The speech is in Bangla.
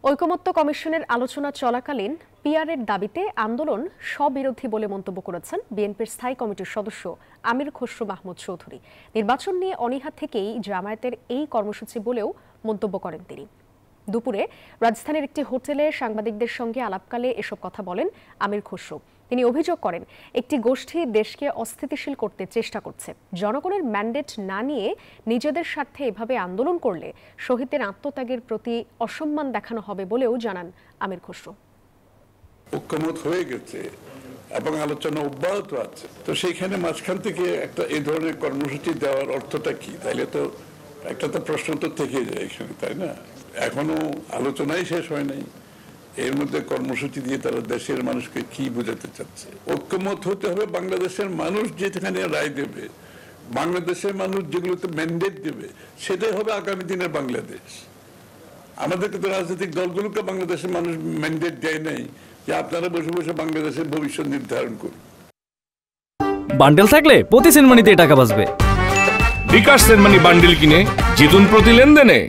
ঐকমত্য কমিশনের আলোচনা চলাকালীন পিআরের দাবিতে আন্দোলন স্ববিরোধী বলে মন্তব্য করেছেন বিএনপির স্থায়ী কমিটির সদস্য আমির খসরু মাহমুদ চৌধুরী। নির্বাচন নিয়ে অনীহা থেকেই জামায়াতের এই কর্মসূচি বলেও মন্তব্য করেন তিনি। দুপুরে রাজধানীর একটি হোটেলে সাংবাদিকদের সঙ্গে আলাপকালে এসব কথা বলেন আমির খসরু। তিনি অভিযোগ করেন, একটি গোষ্ঠী দেশকে অস্থিতিশীল করতে চেষ্টা করছে। জনগণের ম্যান্ডেট না নিয়ে নিজেদের স্বার্থে এভাবে আন্দোলন করলে শহীদদের আত্মত্যাগের প্রতি অসম্মান দেখানো হবে বলেও জানান আমির খসরু। ঐক্যমত হয়ে গেছে এবং আলোচনা অব্যাহত আছে, তো সেইখানে মাঝখান থেকে একটা এই ধরনের কর্মসূচি দেওয়ার অর্থটা কি? তাইলে তো একটা তো প্রশ্ন তো থেকে যায় এখানে, তাই না? এখনো আলোচনাই শেষ হয় নাই, এর মধ্যে কর্মসূচি দিয়ে তারা দেশের মানুষকে কি বোঝাতে চাচ্ছে? ঐক্যমত হতে হবে। বাংলাদেশের মানুষ যেখানে রায় দেবে, বাংলাদেশের মানুষ যেগুলোতে ম্যান্ডেট দেবে, সেটাই হবে আগামী দিনের বাংলাদেশ। আমাদেরকে তো রাজনৈতিক দলগুলোকে বাংলাদেশের মানুষ ম্যান্ডেট দেয় নাই যে আপনারা বসে বসে বাংলাদেশের ভবিষ্যৎ নির্ধারণ করুন। বান্ডেল থাকলে প্রতি সেনমানিতে টাকা বাঁচবে। বিকাশ সেনমানি বান্ডেল কিনে জিতুন প্রতি লেনদেনে।